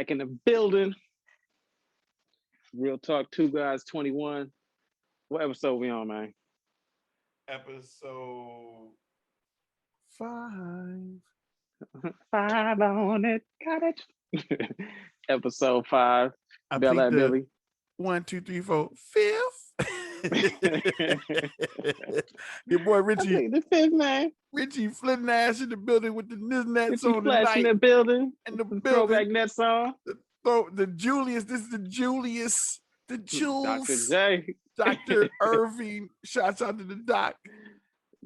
back in the building. Real Talk 2 Guys 21. What episode we on, man? Episode 5. 5 on it. Got it. Episode 5. I BelAir think Billy. 1, 2, 3, 4, 5th. Your boy Richie. The fifth, man. Richie Flint Nash in the building with the nets on Flash tonight. in the building. In the Throwback building. nets on. The Julius. This is the Julius. The Jules. Dr. J. Dr. Irving. Shouts out to the doc.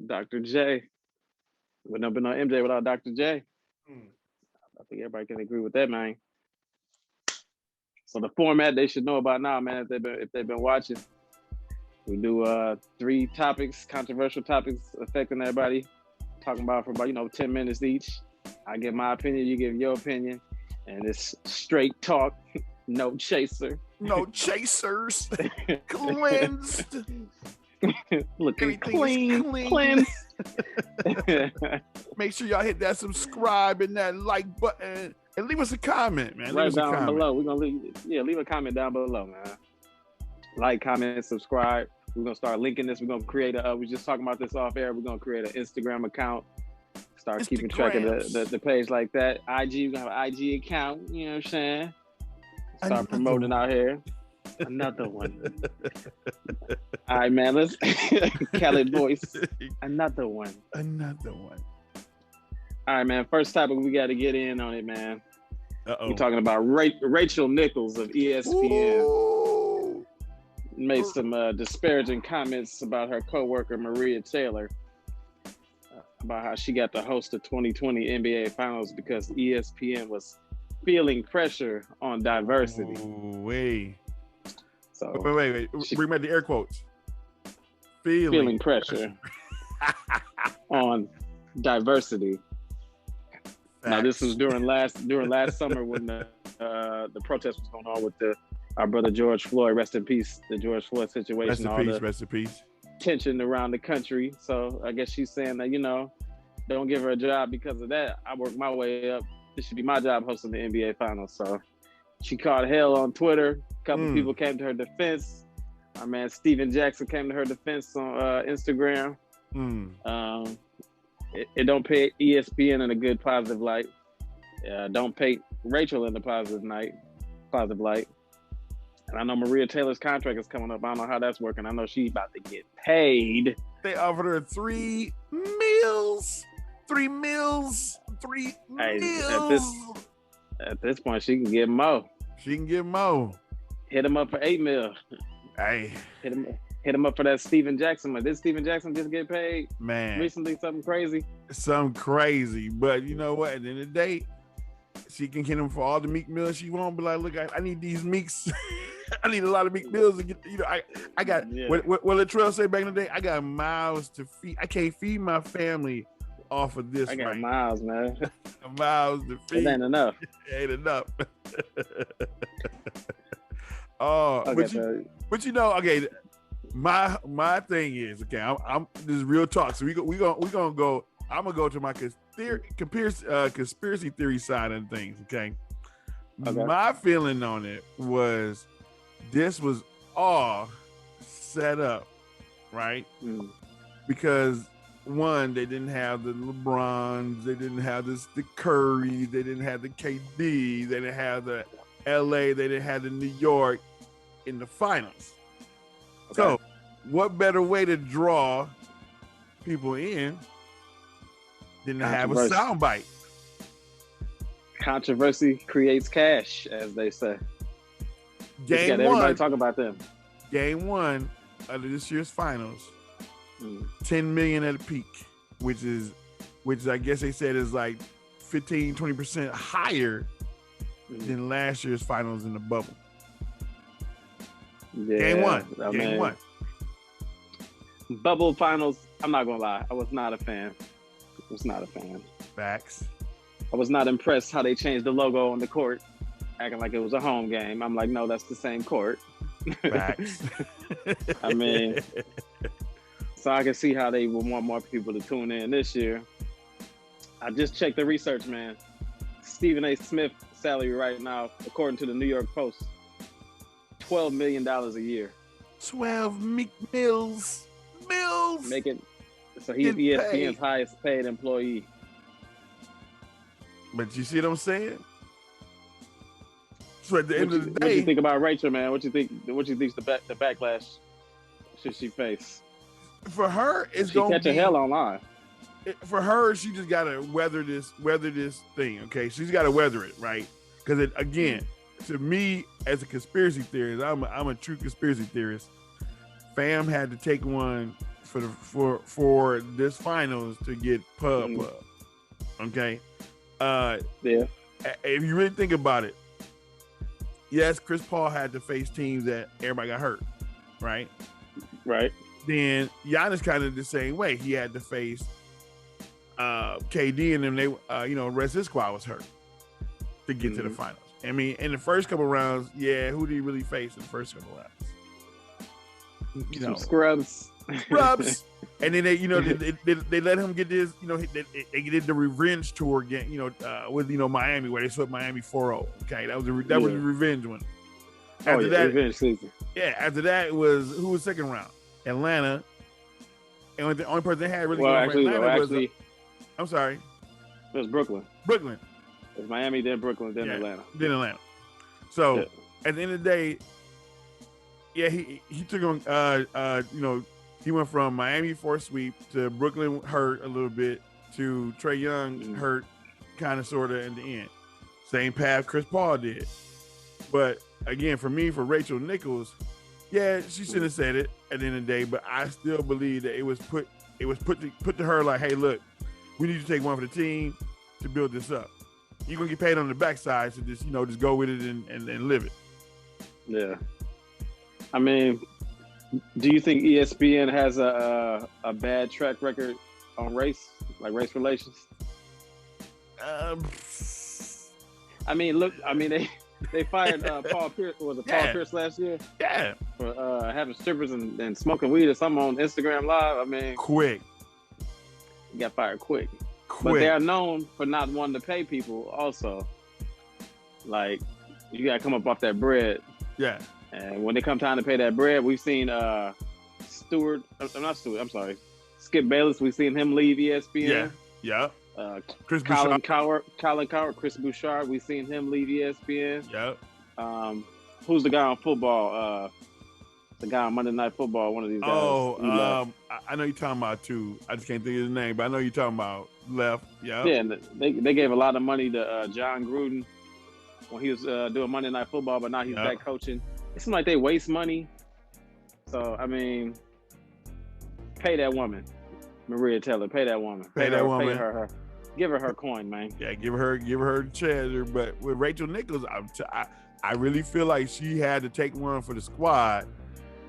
Dr. J. Wouldn't have been no MJ without Dr. J. I think everybody can agree with that, man. So the format they should know about now, man, if they've been watching. We do 3 topics, controversial topics affecting everybody. Talking about for about 10 minutes each. I give my opinion, you give your opinion, and it's straight talk, no chaser. No chasers. Cleansed. Looking Everything clean. is Cleansed. Make sure y'all hit that subscribe and that like button and leave us a comment, man. Right down below. We're gonna leave a comment down below, man. Like, comment, subscribe. We're gonna start linking this. We're gonna create we just talking about this off air. We're gonna create an Instagram account. Start keeping track of the page like that. IG, we're gonna have an IG account, you know what I'm saying? Start promoting out here. Another one. All right, man. Let's Khaled voice. Another one. Another one. All right, man. First topic, we got to get in on it, man. Uh-oh. We're talking about Rachel Nichols of ESPN. Ooh. Made some disparaging comments about her coworker Maria Taylor about how she got to host the 2020 NBA Finals because ESPN was feeling pressure on diversity. Wait. So Wait. Bring back the air quotes. Feeling pressure on diversity. Facts. Now this was during last summer when the protest was going on with our brother George Floyd. Rest in peace, the George Floyd situation. Rest in peace. Tension around the country. So I guess she's saying that don't give her a job because of that. I worked my way up. This should be my job hosting the NBA Finals. So she called hell on Twitter. A couple people came to her defense. Our man Steven Jackson came to her defense on Instagram. It don't paint ESPN in a good positive light. Don't paint Rachel in a positive light. And I know Maria Taylor's contract is coming up. I don't know how that's working. I know she's about to get paid. They offered her 3 meals. 3 meals. At this point, she can get more. Hit him up for 8 mil. Hey. Hit him up for that Steven Jackson. Did Steven Jackson just get paid? Man. Recently, something crazy? Something crazy. But you know what? At the end of the day, she can hit him for all the Meek Mills she won't. Be like, look, I need these Meeks. I need a lot of Meek Mills to get, I got, what Latrell said back in the day, I got miles to feed. I can't feed my family off of this. I got miles, man. Miles to feed. It ain't enough. It ain't enough. Okay. My thing is, okay, I'm this is real talk. So we gonna go. I'm gonna go to my conspiracy theory side of things. Okay. My feeling on it was this was all set up, right? Because one, they didn't have the LeBrons, they didn't have the Curry, they didn't have the KD, they didn't have the LA, they didn't have the New York in the finals. Okay. So, what better way to draw people in than to have a soundbite? Controversy creates cash, as they say. Game one. Everybody talk about them. Game 1 of this year's finals, 10 million at a peak, which I guess they said is like 15-20% higher than last year's finals in the bubble. Yeah, Game one. Bubble finals, I'm not gonna lie, I was not a fan. Facts. I was not impressed how they changed the logo on the court, acting like it was a home game. I'm like, no, that's the same court. Facts. I mean, so I can see how they would want more people to tune in this year. I just checked the research, man. Stephen A. Smith salary right now, according to the New York Post, $12 million a year. 12 mills. Making so he's ESPN's highest paid employee. But you see what I'm saying? So at the end of the day, what you think about Rachel, man? What you think? What you think's the backlash should she face? For her, it's going to catch a hell online. For her, she just gotta weather this thing. Okay, she's gotta weather it, right? Because again, to me as a conspiracy theorist, I'm a true conspiracy theorist. Fam had to take one for this finals to get pub. Okay, yeah. If you really think about it, yes, Chris Paul had to face teams that everybody got hurt, right? Right. Then Giannis kind of the same way. He had to face KD and them. They, the rest of his squad was hurt to get to the finals. I mean, in the first couple rounds, who did he really face in the first couple rounds? Some scrubs. And then they let him get this. They did the revenge tour again. With Miami where they swept Miami 4-0. Okay, that was the revenge one. After that, revenge season. Yeah. After that, who was second round? Atlanta. And the only person they had really going for Atlanta was. I'm sorry. It was Brooklyn. Brooklyn. It was Miami, then Brooklyn, then Atlanta. Then Atlanta. So at the end of the day, he took him. He went from Miami for a sweep to Brooklyn hurt a little bit to Trae Young hurt, kind of sort of in the end. Same path Chris Paul did. But again, for Rachel Nichols, she shouldn't have said it at the end of the day. But I still believe that it was put to her like, hey, look, we need to take one for the team to build this up. You're gonna get paid on the backside, so just go with it and live it. Yeah. I mean, do you think ESPN has a bad track record on race relations? I mean, they fired Paul Pierce. Was it Paul Pierce last year? Yeah. For having strippers and smoking weed or something on Instagram Live. I mean, quick. He got fired quick. But they are known for not wanting to pay people also. Like, you got to come up off that bread. Yeah. And when they come time to pay that bread, we've seen Skip Bayless. We've seen him leave ESPN. Yeah. Colin Coward, Chris Bouchard. We've seen him leave ESPN. Yeah. Who's the guy on football? The guy on Monday Night Football, one of these guys. I know you're talking about two. I just can't think of his name, but I know you're talking about left. Yeah. Yeah, and they gave a lot of money to John Gruden when he was doing Monday Night Football, but now he's back coaching. It seems like they waste money. So, I mean, pay that woman. Maria Taylor, pay that woman. Pay that woman. Pay her. Give her coin, man. Yeah, give her the cheddar. But with Rachel Nichols, I really feel like she had to take one for the squad.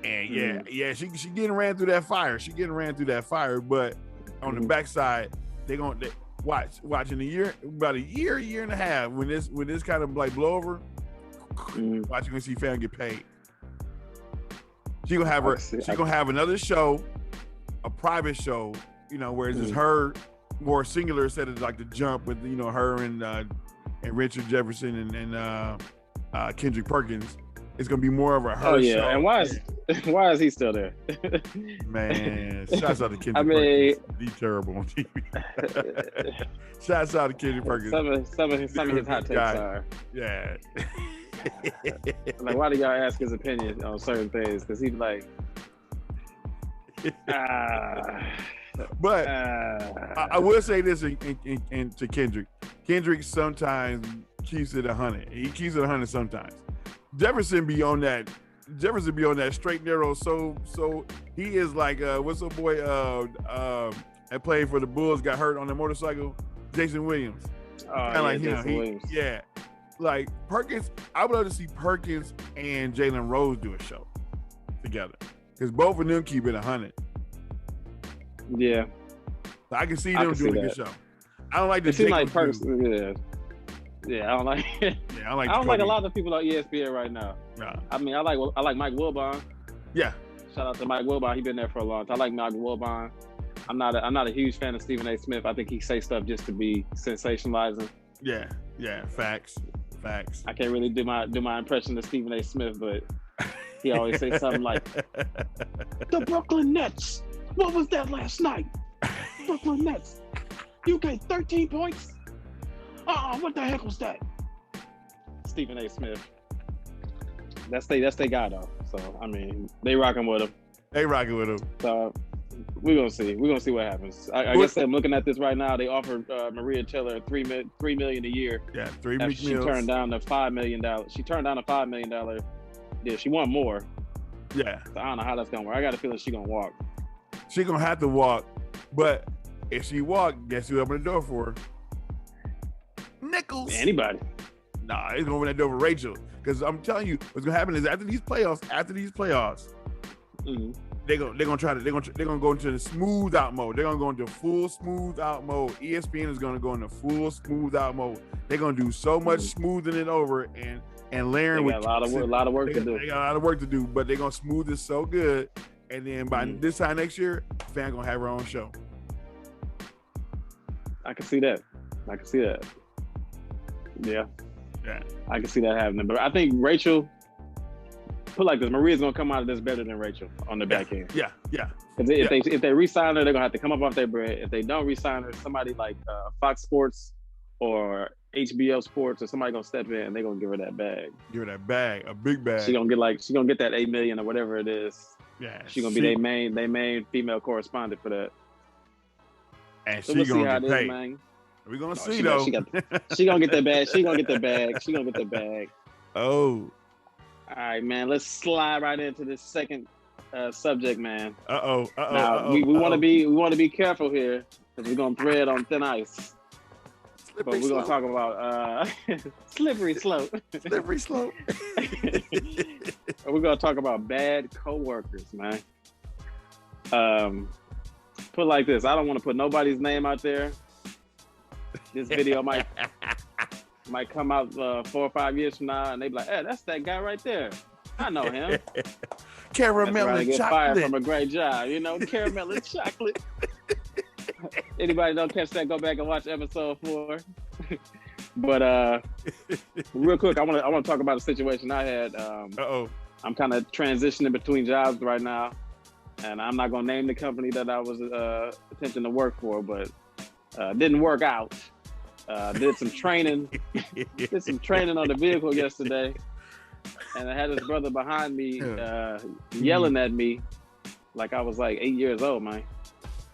And she getting ran through that fire. But on the backside, they watching about a year and a half when this kind of like blow over. Watching when see Fam get paid. She gonna have another show, a private show, where it's just her more singular instead of like the jump with her and Richard Jefferson and Kendrick Perkins. It's gonna be more of a her show. And why is he still there? Man, shouts out to Kendrick Perkins. He's terrible on TV. Shouts out to Kendrick Perkins. Some of his hot takes are. Yeah. Like, why do y'all ask his opinion on certain things? Because he's like, But I will say this to Kendrick. Kendrick sometimes keeps it 100. He keeps it 100 sometimes. Jefferson be on that straight narrow. So he is like what's the boy that played for the Bulls got hurt on the motorcycle? Jason Williams. Like him. Williams. Yeah. Like Perkins, I would love to see Perkins and Jalen Rose do a show together because both of them keep it 100. Yeah, so I can see them doing a good show. I don't like the. It seems like Perkins. Yeah, I don't like. I don't like a lot of people on ESPN right now. Nah. I mean, I like Mike Wilbon. Yeah. Shout out to Mike Wilbon. He's been there for a long time. I like Mike Wilbon. I'm not a huge fan of Stephen A. Smith. I think he say stuff just to be sensationalizing. Yeah, facts. Facts. I can't really do my impression of Stephen A. Smith, but he always say something like, "The Brooklyn Nets. What was that last night? Brooklyn Nets. You get 13 points? What the heck was that?" Stephen A. Smith. That's they guy though. So I mean, they rocking with him. So we're gonna see. We're gonna see what happens. I guess I'm looking at this right now. They offered Maria Taylor $3 million a year. Yeah, $3 million. She turned down the $5 million. She turned down a $5 million. Yeah, she want more. Yeah. So I don't know how that's gonna work. I got a feeling she gonna walk. She gonna have to walk, but if she walk, guess who opened the door for her? Nichols. Anybody. Nah, it's gonna open that door for Rachel. Because I'm telling you, what's gonna happen is after these playoffs, mm-hmm. they're gonna go into the smooth out mode. They're gonna go into full smooth out mode. ESPN is gonna go into full smooth out mode. They're gonna do so much smoothing it over and layering with a lot of work to do. They got a lot of work to do, but they're gonna smooth it so good. And then by this time next year, Fan gonna have her own show. I can see that. Yeah. I can see that happening. But I think Rachel, put like this, Maria's gonna come out of this better than Rachel on the back end. Yeah. If they re-sign her, they're gonna have to come up off their bread. If they don't re-sign her, somebody like Fox Sports or HBO Sports or somebody gonna step in and they're gonna give her that bag. A big bag. She gonna get that $8 million or whatever it is. Yeah. She gonna be their main female correspondent for that. And so we'll see how it is, man. We're gonna see though. She gonna get that bag. She gonna get the bag. Oh. All right, man. Let's slide right into this second subject, man. Now we want to be careful here because we're gonna thread on thin ice. But we're gonna talk about slippery slope. Slippery slope. We're gonna talk about bad coworkers, man. Put it like this. I don't want to put nobody's name out there. This video might come out 4 or 5 years from now, and they be like, "Hey, that's that guy right there. I know him." Caramel and get chocolate. Fired from a great job, caramel and chocolate. Anybody don't catch that? Go back and watch episode 4. But real quick, I want to talk about a situation I had. I'm kind of transitioning between jobs right now, and I'm not gonna name the company that I was attempting to work for, but didn't work out. Did some training on the vehicle yesterday, and I had this brother behind me yelling at me like I was like 8 years old, man.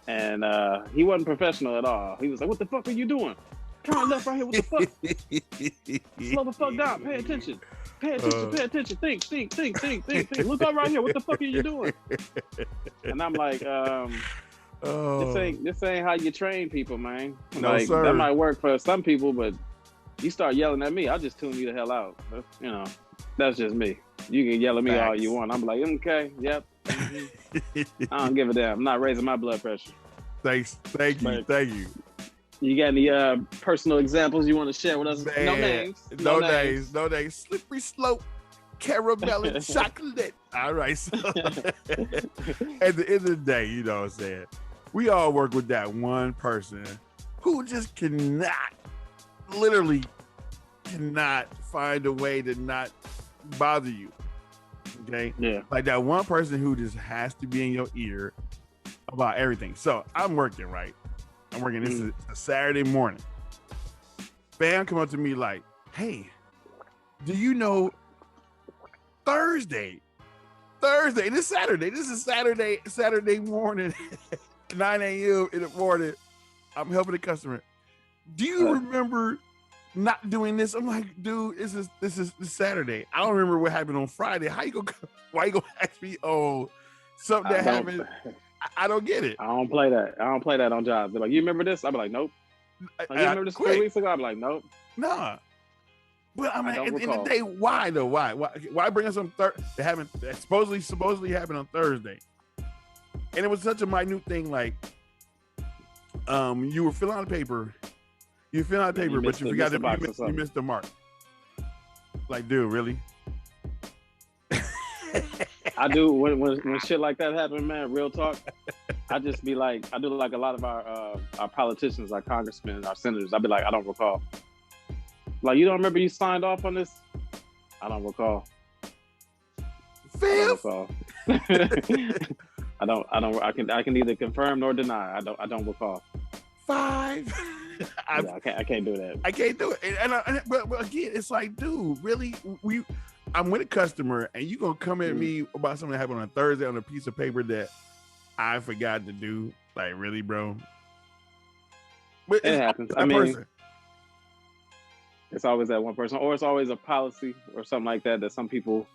And he wasn't professional at all. He was like, "What the fuck are you doing? Turn left right here. What the fuck? Slow the fuck down. Pay attention. Pay attention. Think. Look up right here. What the fuck are you doing?" And I'm like, this ain't how you train people, man. No, like, sir. That might work for some people, but you start yelling at me, I'll just tune you the hell out. That's just me. You can yell at me all you want. I'm like, okay, yep. I don't give a damn. I'm not raising my blood pressure. Thanks. Thank you. You got any personal examples you want to share with us? Man, no names. Slippery slope, caramel and chocolate. All right. So at the end of the day, you know what I'm saying? We all work with that one person who just literally cannot find a way to not bother you. Okay? Yeah. Like that one person who just has to be in your ear about everything. So I'm working, right? This is a Saturday morning. Bam come up to me like, "Hey, do you know Thursday, this is Saturday morning, 9 a.m. in the morning. I'm helping a customer. Do you remember not doing this?" I'm like, "Dude, this is Saturday. I don't remember what happened on Friday. Why you gonna ask me something that happened?" I don't get it. I don't play that on jobs. They're like, "You remember this?" I'll be like, "Nope." Like, "You remember this 3 weeks ago?" I'm like, "Nope." Nah. But I mean, at the end of the day, why though? Why bring us something that supposedly happened on Thursday? And it was such a minute thing, like you were filling out a paper. But you forgot you missed the mark. Like, dude, really? I do when shit like that happen, man. Real talk. I just be like, I do like a lot of our politicians, our congressmen, our senators. I'd be like, "I don't recall." Like, you don't remember you signed off on this? I don't recall. Fifth? I can neither confirm nor deny. I don't recall. 5. I can't do that. I can't do it. But again, it's like, dude, really? I'm with a customer, and you gonna come at me about something that happened on a Thursday on a piece of paper that I forgot to do? Like, really, bro? But it happens. I mean, it's always that one person, or it's always a policy or something like that some people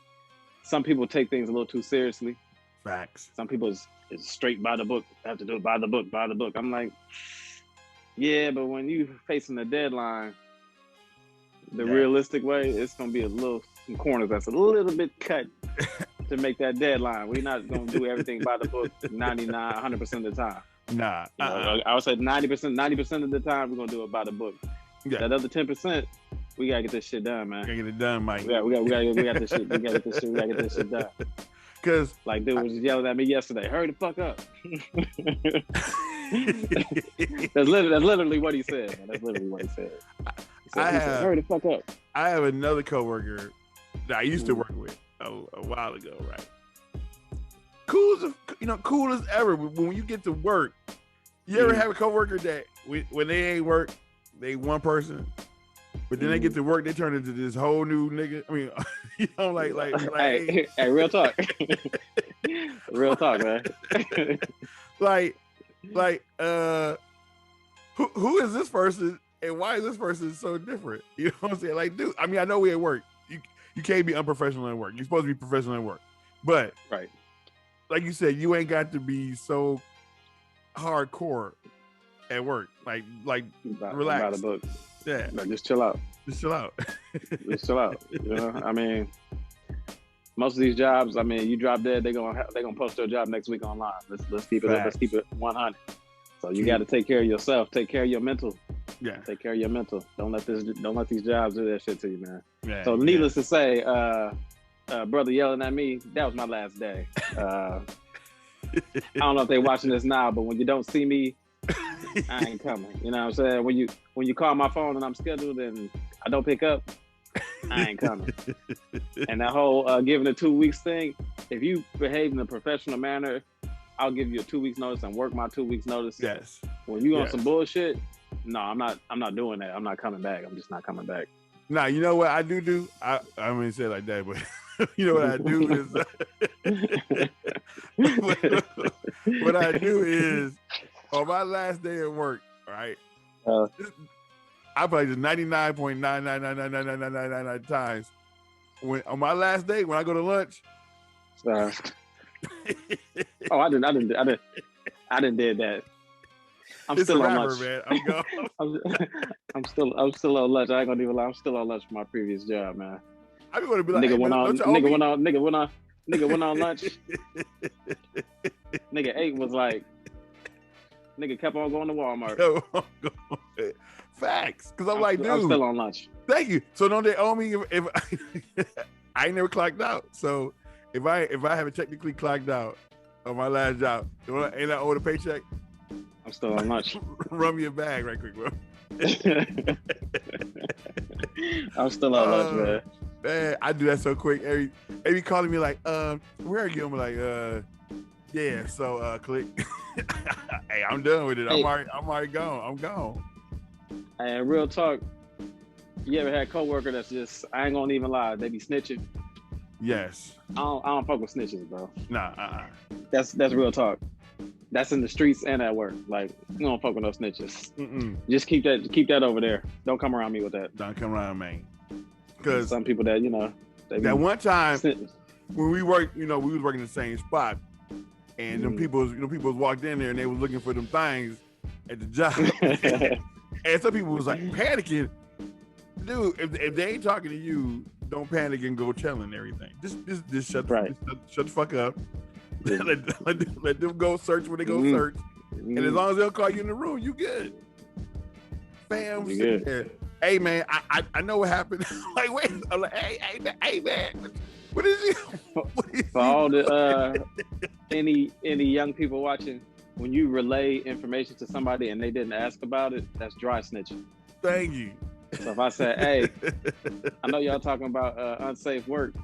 take things a little too seriously. Facts. Some people is straight by the book. Have to do it by the book. I'm like, yeah, but when you facing a deadline, the realistic way, it's gonna be some corners that's a little bit cut to make that deadline. We're not gonna do everything by the book 100% of the time. Nah. I would say 90% of the time we're gonna do it by the book. Yeah. That other 10%, we gotta get this shit done, man. We gotta get it done, Mike. We got this shit. We gotta get this shit done. Cause like dude was yelling at me yesterday. Hurry the fuck up. That's literally what he said. Man. That's literally what he said. He said, hurry the fuck up. I have another coworker that I used to work with a while ago, right? Cool as ever. When you get to work, you ever have a coworker that when they ain't work, they one person, but then they get to work, they turn into this whole new nigga. I mean, like hey, real talk, real talk, man. who is this person, and why is this person so different? You know what I'm saying? Like, dude, I mean, I know we at work. You can't be unprofessional at work. You're supposed to be professional at work, but right. Like you said, you ain't got to be so hardcore at work. Like relax. By the book. Yeah. No, just chill out. Just chill out. Just chill out. You know, I mean, most of these jobs, I mean, you drop dead, they're gonna post their job next week online. Let's keep it. Let's keep it 100. So you got to take care of yourself. Take care of your mental. Yeah. Take care of your mental. Don't let these jobs do that shit to you, man. Yeah, so needless to say, brother yelling at me, that was my last day. I don't know if they're watching this now, but when you don't see me, I ain't coming. You know what I'm saying? When you call my phone and I'm scheduled and I don't pick up, I ain't coming. And that whole giving a 2 weeks thing, if you behave in a professional manner, I'll give you a 2 weeks notice and work my 2 weeks notice. Yes. When you on some bullshit, no, I'm not doing that. I'm not coming back. I'm just not coming back. Nah, you know what I do? I mean, say it like that, but you know what I do is what I do is on my last day at work, right? I play just 99.9999999 times. When on my last day, when I go to lunch. I didn't did that. I'm still on lunch, man. I'm still on lunch. I ain't gonna even lie. I'm still on lunch from my previous job, man. I want to be like, nigga went on lunch. Nigga 8 was like, nigga kept on going to Walmart. Facts, because I'm like, dude, I'm still on lunch. Thank you. So don't they owe me if I ain't never clocked out? So if I haven't technically clocked out on my last job, ain't I owe the paycheck? I'm still on lunch. Run me a bag right quick, bro. I'm still on lunch, man. Man, I do that so quick. Every calling me like, where are you? I'm like, yeah. So click. Hey, I'm done with it. I'm already gone. I'm gone. And real talk, you ever had a coworker that's just, I ain't gonna even lie, they be snitching? Yes. I don't fuck with snitches, bro. Nah. That's real talk. That's in the streets and at work. Like, you don't fuck with no snitches. Mm-mm. Just keep that over there. Don't come around me with that. Don't come around, man. Because some people that, that one time snitches. When we worked, we was working in the same spot, and them people walked in there and they was looking for them things at the job. And some people was like panicking. Dude, if they ain't talking to you, don't panic and go telling everything. Just shut the fuck up. let them go search when they go search. And as long as they'll call you in the room, you good. Bam. Good. Hey man, I know what happened. Like, wait, I'm like, hey man, what is it? For all the any young people watching, when you relay information to somebody and they didn't ask about it, that's dry snitching. Thank you. So if I said, hey, I know y'all talking about unsafe work,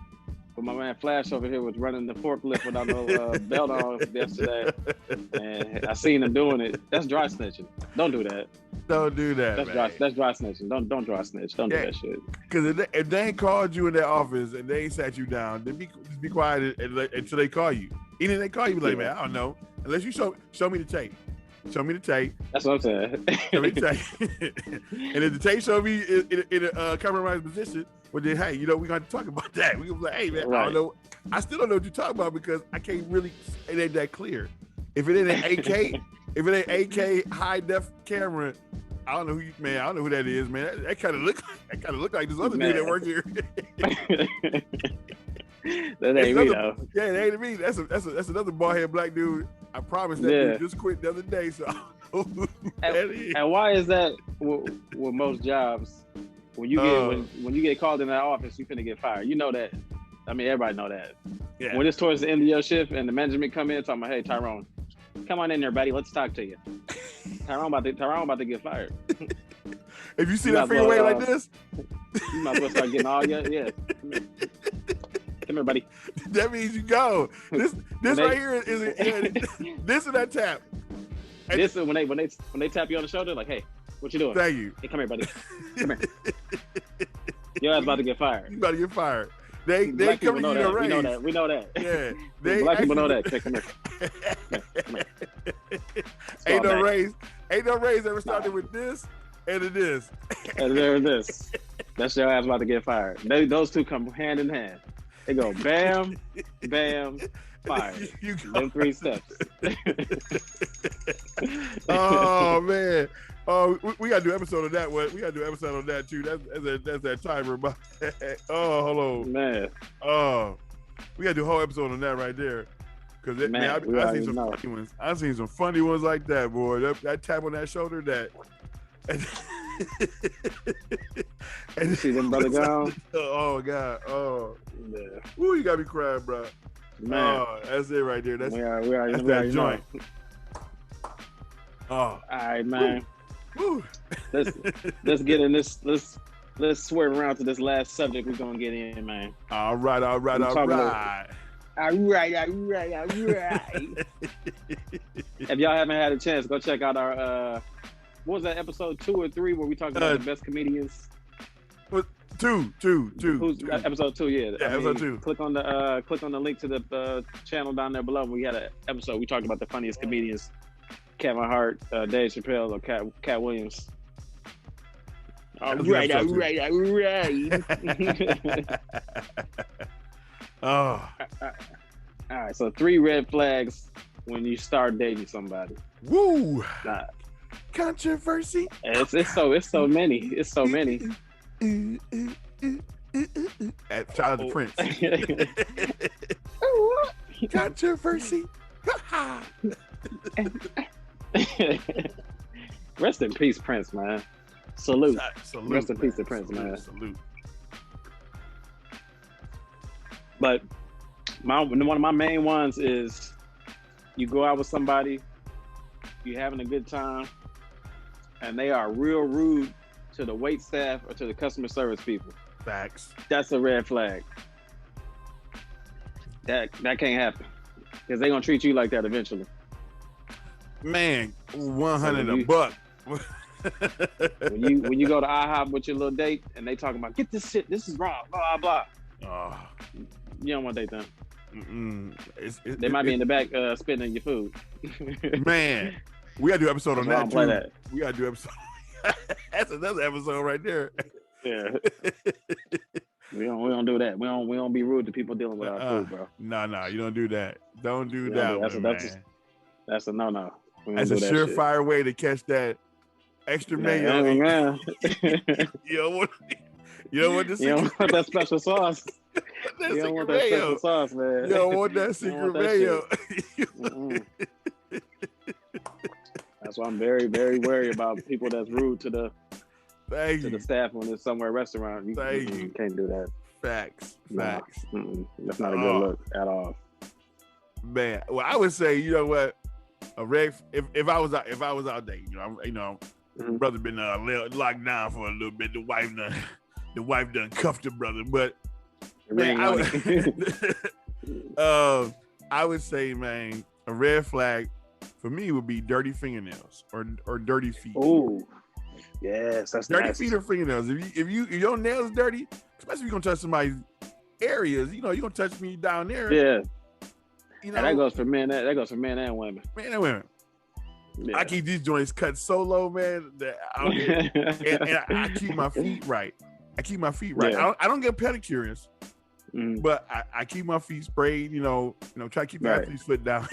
but my man Flash over here was running the forklift without no belt on yesterday, and I seen him doing it. That's dry snitching. Don't do that. Don't do that. That's dry snitching. Don't dry snitch. Don't do that shit. Because if they ain't called you in their office and they ain't sat you down, then just be quiet until they call you. Even if they call you, be like, man, I don't know. Unless you show me the tape. Show me the tape. That's what I'm saying. Show me the tape. And if the tape show me in a compromised position, well then, hey, we're going to talk about that. We're going to be like, hey, man, right. I don't know. I still don't know what you're talking about because I can't really, it ain't that clear. If it ain't an 8K, if it ain't 8K high def camera, I don't know who that is, man. That kind of look like this other dude that work here. That ain't me though. Yeah, it ain't me. That's another bald head black dude. I promise that dude just quit the other day, so I don't know who that is. And why is that with most jobs? When you get called in that office, you finna get fired. You know that. I mean, everybody know that. Yeah. When it's towards the end of your shift and the management come in talking about, hey, Tyrone, come on in there, buddy. Let's talk to you. Tyrone about to get fired. If you see that freeway like this, you might as well start getting all your Come here, buddy. That means you go. This right here is this and that tap. And this is when they tap you on the shoulder, like, hey, what you doing? Thank you. Hey, come here, buddy. Come here. Your ass about to get fired. You about to get fired. They come to you to raise. We know that. Yeah. Black people know that. Hey, come here. Come here. Ain't no raise ever started with this and this. And there's this. That's your ass about to get fired. Those two come hand in hand. They go bam, bam, fire. Them 3 steps. Oh man. Oh, we gotta do an episode on that one. We gotta do an episode on that too. That's that timer. Oh, hold on. Man. Oh, we gotta do a whole episode on that right there. Cause I seen some funny ones. I seen some funny ones like that, boy. That tap on that shoulder, that. And you see them brother gone. Oh God. Oh. Yeah. Ooh, you got me crying, bro. Man. Oh, that's it right there. That's that's that joint. Oh. All right, man. Woo. Let's get in this. Let's swerve around to this last subject we're gonna get in, man. All right. All right. If y'all haven't had a chance, go check out our what was that, episode 2 or 3 where we talked about the best comedians? Two. Episode 2, yeah. Episode 2. Click on the link to the channel down there below. We had an episode. We talked about the funniest comedians: Kevin Hart, Dave Chappelle, or Cat Williams. All right. Oh. All right. So 3 red flags when you start dating somebody. Woo. Controversy. It's so many. It's so many. At Child of the Prince. Controversy. Rest in peace, Prince, man. Salute. Rest in peace to Prince, man. Salute. But one of my main ones is you go out with somebody, you're having a good time, and they are real rude to the wait staff or to the customer service people. Facts. That's a red flag. That can't happen because they're gonna treat you like that eventually. Man, 100 a buck. when you go to IHOP with your little date and they talking about, get this shit, this is wrong, blah blah blah. You don't want to date them. They might be in the back spitting in your food. Man, we gotta do an episode on that too. That. We gotta do an episode. That's another episode right there. Yeah. We don't do that. We don't be rude to people dealing with our food, bro. No, you don't do that. Don't do that. That's a no. That's a surefire way to catch that extra mayo. Man. You don't want that special sauce. You don't want that special sauce, man. You don't want that secret mayo. That's why I'm very, very wary about people that's rude to the staff when it's somewhere restaurant. You can't do that. Facts. That's not a good look at all. Man, well, I would say, you know what, if I was out dating, Brother been locked down for a little bit. The wife done cuffed the brother. But man, I would say, man, a red flag for me would be dirty fingernails or dirty feet. Oh, yes, that's dirty nasty. feet or fingernails. If your nails dirty, especially if you're gonna touch somebody's areas, you're gonna touch me down there. Yeah. And that goes for men. That goes for men and women. Men and women. Yeah. I keep these joints cut so low, man, that I keep my feet right. Yeah. I don't get pedicures, but I keep my feet sprayed. Try to keep my athlete's foot down.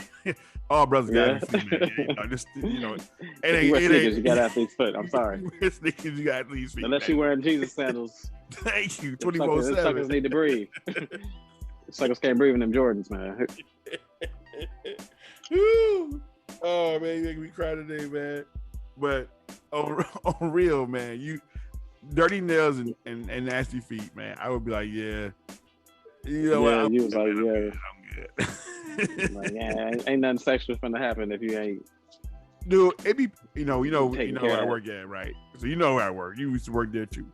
All brothers got feet, man. You got athlete's foot. I'm sorry. Sneakers, you got athlete's feet. Unless you're wearing Jesus sandals. Thank you. 24/7. Suckers need to breathe. Suckers can't breathe in them Jordans, man. Oh man, you make me cry today, man. But on real, man, you dirty nails and nasty feet, man. I would be like, yeah. What? You was like, yeah. I'm good. Like, yeah, ain't nothing sexual finna happen if you ain't. Dude, it be you know where I work at, right? So you know where I work. You used to work there too.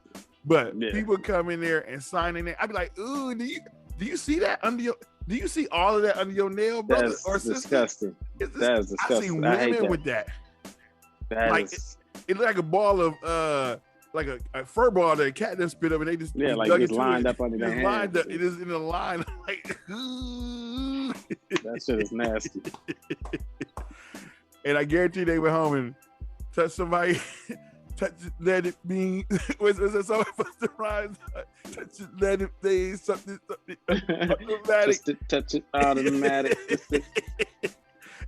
But people come in there and sign in there. I'd be like, ooh, do you see that under your? Do you see all of that under your nail, brother or sister? Disgusting. That is disgusting. I see women with that. It's like a ball of like a fur ball that a cat just spit up, and they just just lined up under their hands. Lined up. It is in a line. Like that shit is nasty. And I guarantee they went home and touched somebody. Let it be. Was it something supposed to rise? Touch it, let it be. Something automatic. Just touch it, automatic.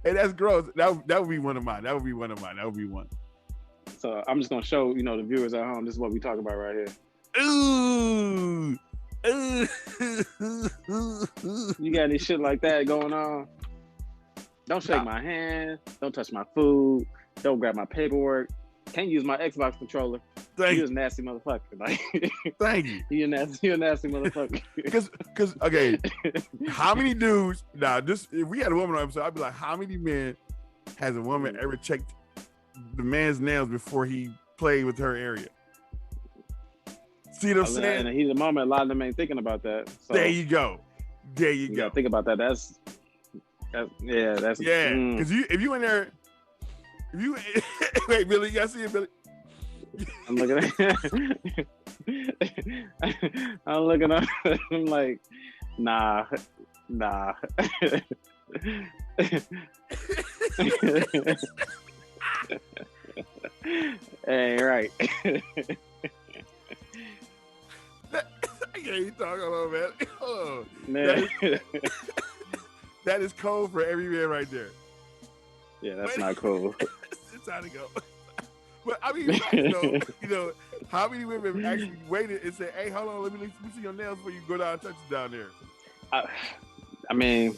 And that's gross. That would be one of mine. That would be one. So I'm just gonna show the viewers at home. This is what we talk about right here. Ooh. You got any shit like that going on? Don't shake my hand. Don't touch my food. Don't grab my paperwork. Can't use my Xbox controller. You're a nasty motherfucker. Like, thank you. You're a nasty motherfucker. Because okay, how many dudes? Now, if we had a woman on episode, I'd be like, how many men has a woman ever checked the man's nails before he played with her area? See what I'm saying? In the heat of the moment, a lot of them ain't thinking about that. So there you go. You gotta think about that. That's because if you in there. Wait, Billy, you guys see it, Billy? I'm looking at I'm looking up. I'm like, nah. Hey, right. I can't even talk on, man. Oh, man. That is code for every man right there. Yeah, that's not cool. It's time to go. But I mean, how many women actually waited and said, "Hey, hold on, let me see your nails before you go down and touch it down there"? I mean,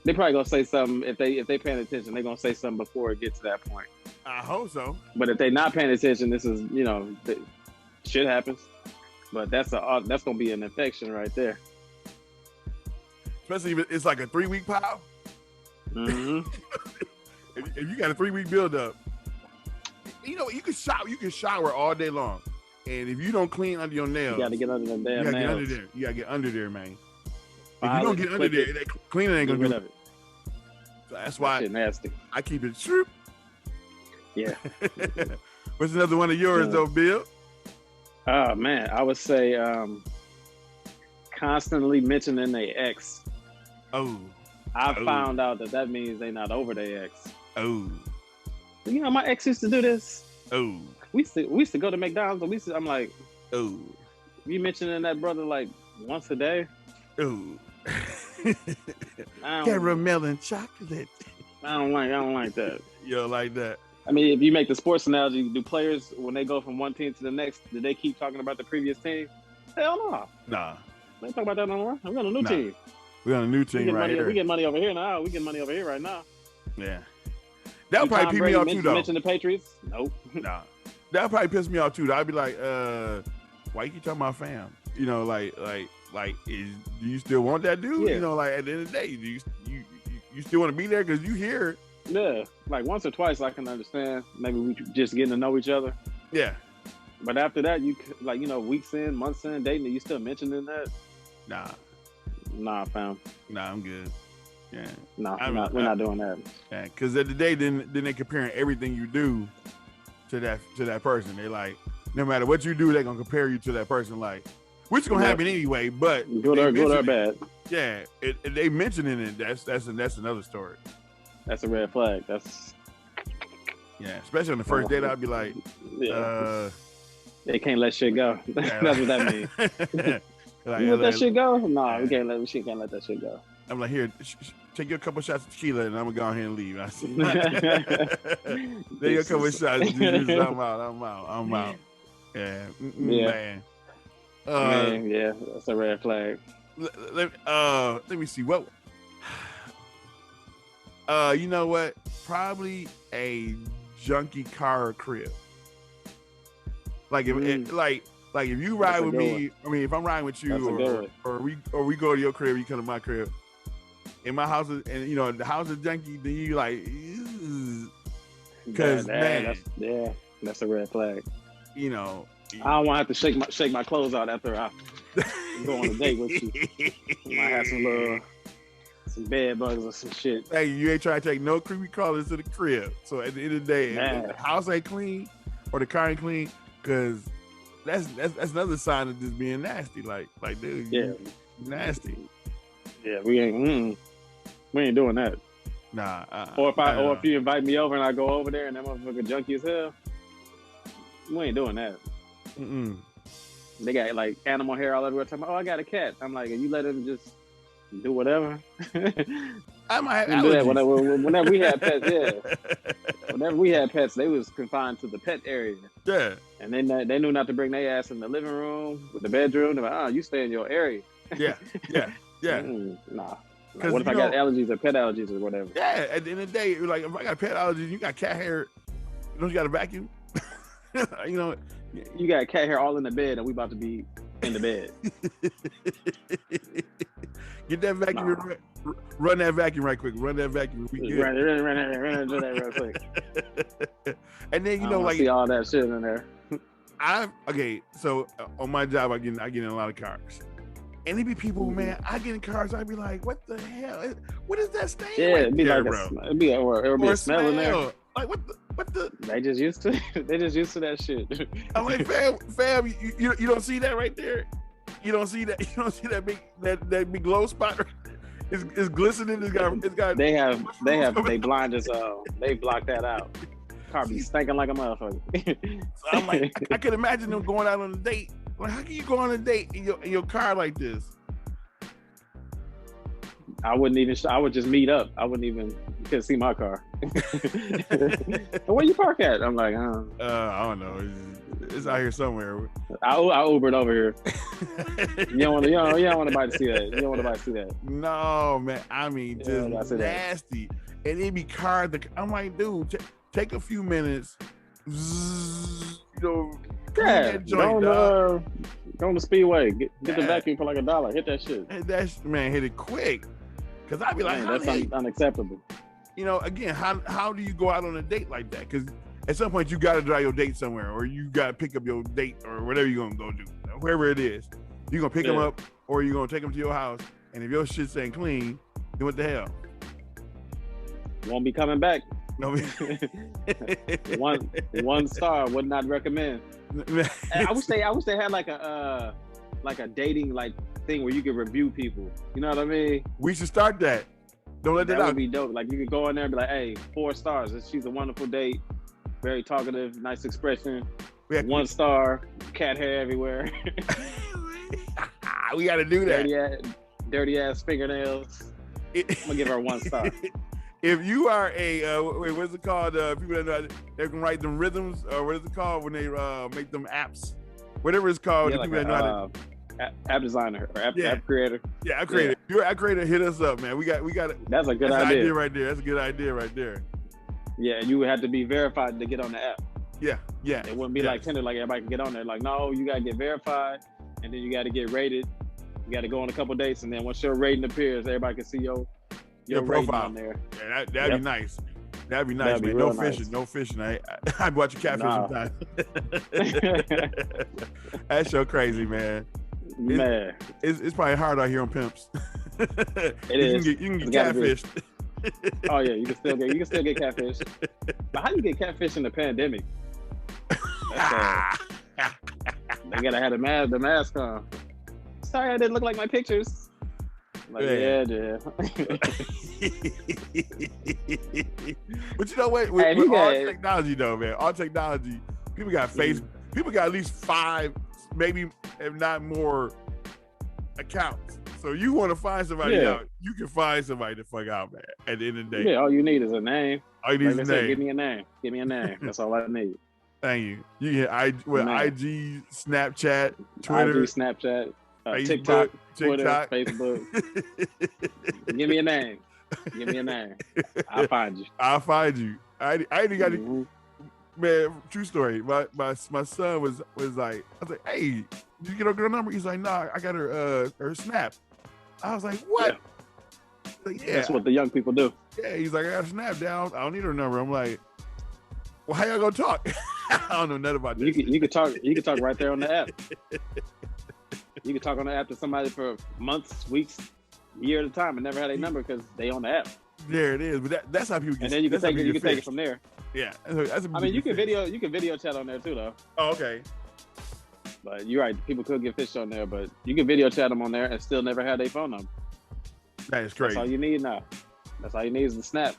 they probably gonna say something if they paying attention. They're gonna say something before it gets to that point. I hope so. But if they not paying attention, this is shit happens. But that's gonna be an infection right there. Especially if it's like a 3-week pile. Mm-hmm. if you got a 3-week buildup, you can shower all day long, and if you don't clean under your nails, you got to get under them damn nails. You got to get under there, man. If you don't get under there, cleaning ain't gonna do it. So that's why nasty. I keep it true. Yeah. What's another one of yours though, Bill? Oh man, I would say constantly mentioning their ex. Oh. I found out that means they not over their ex. Oh. My ex used to do this. Oh. We used to go to McDonald's, and I'm like, oh. You mentioning that brother like once a day? Oh. Caramel and chocolate. I don't like that. You don't like that? I mean, if you make the sports analogy, do players, when they go from one team to the next, do they keep talking about the previous team? Hell no. Nah. They talk about that no more. We're on a new team. We're on a new team right here. We get money over here now. We get money over here right now. Yeah. That'll probably piss me off too, though. Mention the Patriots? Nope. Nah. That'll probably piss me off too. I'd be like, why you keep talking about fam? Do you still want that dude? Yeah. At the end of the day, do you still want to be there because you here Yeah, like once or twice I can understand. Maybe we just getting to know each other. Yeah. But after that, you like, you know, weeks in, months in, dating, you still mentioning that? Nah, fam. Nah, I'm good. Yeah. Nah, we're not doing that. Yeah, because at the day, then they comparing everything you do to that person. They like, no matter what you do, they're gonna compare you to that person. Like, which is gonna happen anyway. But good or bad. Yeah, they mentioning it. That's another story. That's a red flag. Especially on the first date, I'd be like, they can't let shit go. That's what that means. Like, you let that shit go? No, we can't let that shit go. I'm like, here, take your couple shots of tequila, and I'm gonna go ahead and leave. I see. Take your couple shots. I'm out. Yeah, man. Yeah, that's a red flag. Let me see what. You know what? Probably a junky car or crib. Like if if you ride with me, I mean, if I'm riding with you, or we go to your crib, you come to my crib. In my house, and you know the house is junky, then you like, because that's a red flag. You know, I don't want to have to shake my clothes out after I go on a date with you. I might have some bed bugs or some shit. Hey, you ain't trying to take no creepy crawlers to the crib. So at the end of the day, if the house ain't clean or the car ain't clean, because that's another sign of just being nasty. Like dude, you nasty. Yeah, we ain't doing that. Nah. Or if you invite me over and I go over there and that motherfucker junky as hell, we ain't doing that. They got like animal hair all everywhere. Talking about, I got a cat. I'm like, you let him just do whatever. I might have do that whenever we had pets. Yeah, whenever we had pets, they was confined to the pet area. Yeah, and they knew not to bring their ass in the living room with the bedroom. They're like, you stay in your area. Yeah. Nah. What if I got allergies or pet allergies or whatever? Yeah, at the end of the day, like if I got pet allergies, you got cat hair, don't you got a vacuum? You know, you got cat hair all in the bed, and we about to be in the bed. Get that vacuum, run that vacuum right quick. Run that vacuum. Run that real quick. And then like see all that shit in there. So on my job, I get in a lot of cars. And it be people, man, I get in cars, I'd be like, what the hell? What is that stain? Yeah, it'd be there, like bro? It'd be a smell in there. Like what the? They just used to that shit. I'm like, fam, you don't see that right there? You don't see that? You don't see that big glow spot? Right? It's glistening. It's got. They blind as they block that out. Car be stinking like a motherfucker. So I'm like, I could imagine them going out on a date. Like, how can you go on a date in your car like this? I would just meet up. I wouldn't even, you couldn't see my car. Where you park at? I'm like, I don't know. It's out here somewhere. I Ubered over here. You don't want nobody to see that. You don't want nobody to see that. No, man. I mean, just nasty. And it be cars. I'm like, dude, take a few minutes. Yeah, go on the speedway. Get the vacuum for like $1. Hit that shit. Hit it quick. Cause I'd be like, that's unacceptable. You know, again, how do you go out on a date like that? Because at some point you got to drive your date somewhere, or you got to pick up your date, or whatever you're gonna go do, wherever it is. You're gonna pick them up, or you're gonna take them to your house. And if your shit's ain't clean, then what the hell? Won't be coming back. No. one star, would not recommend. I wish they had like a dating like thing where you could review people. You know what I mean? We should start that. Don't let that out. That would be dope. Like you could go in there and be like, hey, 4 stars. She's a wonderful date. Very talkative, nice expression. 1 star, cat hair everywhere. We got to do that. Dirty ass fingernails. I'm gonna give her 1 star. If you are a what's it called? People that know they can write them rhythms, or what is it called when they make them apps? Whatever it's called. Yeah, like people that know app designer or app creator. Yeah, app creator. If you're an app creator, hit us up, man. We got it. That's a good idea right there. That's a good idea right there. Yeah, and you would have to be verified to get on the app. Yeah. It wouldn't be like Tinder, like everybody can get on there. Like, no, you gotta get verified, and then you gotta get rated. You gotta go on a couple dates, and then once your rating appears, everybody can see your profile on there. Yeah, that'd be nice. That'd be nice, man. No fishing, nice. no fishing. I'd watch a catfish sometime. That's so crazy, man. It's probably hard out here on Pimps. It is. You can get catfished. Oh yeah, you can still get catfish. But how do you get catfish in the pandemic? They gotta have the mask on. Sorry, I didn't look like my pictures. Like, yeah. But you know what? With all technology, though, man, all technology, people got people got at least 5, maybe if not more, accounts. So you want to find somebody out, you can find somebody to fuck out, man. At the end of the day, all you need is a name. All you need is a name. Give me a name. Give me a name. That's all I need. Thank you. You get IG, Snapchat, Twitter, IG, Snapchat, Facebook, Twitter, Facebook. Give me a name. Give me a name. I'll find you. I'll find you. I ain't got to. Man, true story. My son was like, I was like, hey, did you get her girl number? He's like, nah, I got her Snap. I was like, what? Yeah. Like, yeah. That's what the young people do. Yeah, he's like, I got a Snap down. I don't need her number. I'm like, well, how y'all gonna talk? I don't know nothing about this. You can talk right there on the app. You can talk on the app to somebody for months, weeks, year at a time, and never had a number because they on the app. There it is. But that's how people get. And then you can take it from there. Yeah, you can video chat on there too, though. Oh, okay. But you're right. People could get fished on there, but you can video chat them on there and still never have their phone number. That is crazy. That's all you need now. That's all you need is the Snap.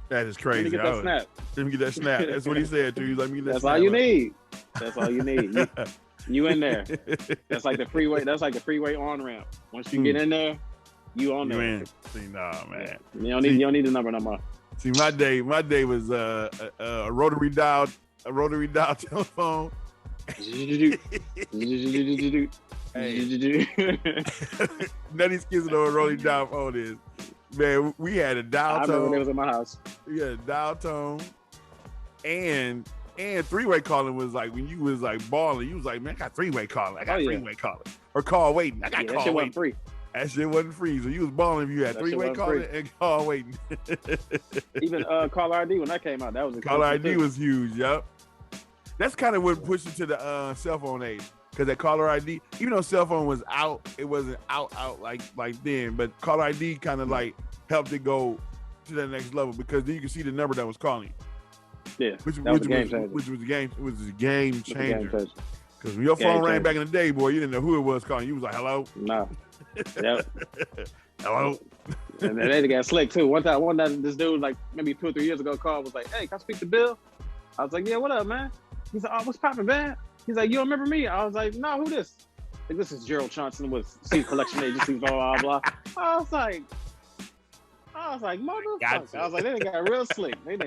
That is crazy. Let me get that Snap. Let me get that Snap. That's what he said too. He's like, me get that That's Snap. all you need. That's all you need. You in there. That's like the freeway. That's like the freeway on ramp. Once you get in there, you on there. In. See, nah, man. You don't need the number no more. See, my day was a rotary dial telephone. Hey. None of these kids know what a rotary dial phone is. Man, we had a dial tone. I remember when it was in my house. We had a dial tone, and three-way calling was like when you was like balling. You was like, man, I got three-way calling. I got three-way calling or call waiting. I got call that shit waiting. Wasn't free. That shit wasn't free. So you was balling if you had three-way calling and call waiting. Even caller ID when that came out, that was caller ID was huge. Yep. That's kind of what pushed into the cell phone age. Because that caller ID, even though cell phone was out, it wasn't out like then. But caller ID kind of like helped it go to the next level because then you can see the number that was calling. Yeah, which was a game changer. Because when your phone rang back in the day, boy, you didn't know who it was calling. You was like, hello? No. Yep. Hello? And then they got slick too. One time, this dude, like maybe 2 or 3 years ago, called, was like, hey, can I speak to Bill? I was like, yeah, what up, man? He's like, oh, what's poppin', man? He's like, you don't remember me? I was like, no, who this? Like, this is Gerald Johnson with Seed Collection Agency, blah, blah, blah. I was like, motherfucker. I was like, they done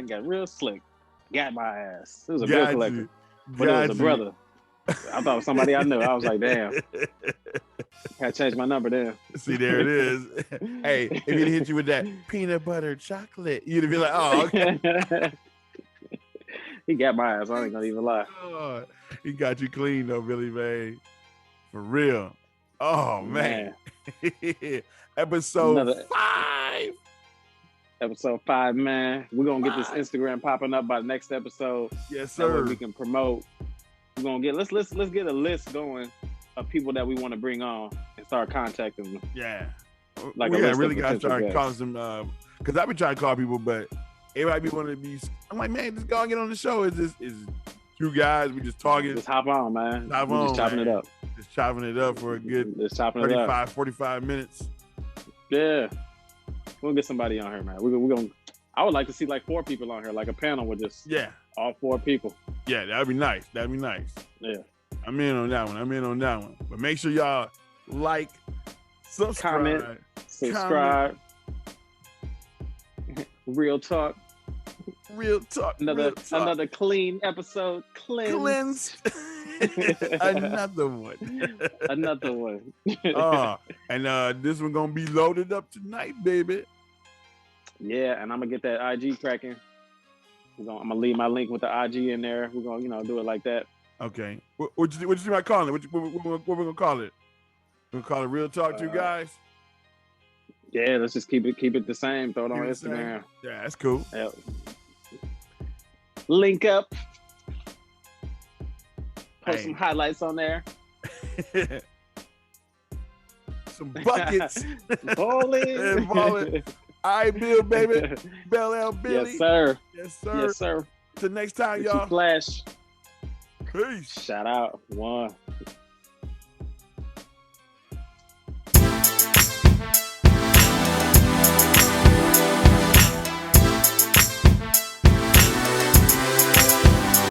got real slick. Got my ass. It was a bill collector. But it was a brother. I thought it was somebody I knew. I was like, damn. Had to change my number then. See, there it is. Hey, if he'd hit you with that peanut butter chocolate, you'd be like, oh, okay. He got my ass. I ain't gonna even lie. Oh, he got you clean though, Billy, man. For real. Oh, man. Episode 5. Episode 5, man. We're gonna get this Instagram popping up by the next episode. Yes, sir. We can promote. We're gonna get let's get a list going of people that we want to bring on and start contacting them. Yeah. Like we really gotta start calling some because I've been trying to call people, but everybody be wanting to be. I'm like, man, just go and get on the show. Is 2 guys? We just talking. Just hop on, man. Just chopping it up. Just chopping it up for a good 45 minutes. Yeah. We'll get somebody on here, man. We're gonna. I would like to see like 4 people on here, like a panel with just all 4 people. Yeah, that'd be nice. Yeah. I'm in on that one. But make sure y'all like, subscribe, comment. Real talk. Another clean episode. Cleansed. Another one. And this one gonna be loaded up tonight, baby. Yeah, and I'm gonna get that IG cracking. I'm gonna leave my link with the IG in there. We're gonna, do it like that. Okay. What you think about calling it? What we gonna call it? We're gonna call it Real Talk 2 Guys. Yeah, let's just keep it the same. Throw it on Instagram. Yeah, that's cool. Yep. link up, post some highlights on there. Some buckets. Bowling. Balling. All right, Bill, baby. BelAir Billy. Yes, sir. Yes, sir. Yes, sir. Till next time, y'all. Flash. Peace. Shout out. One.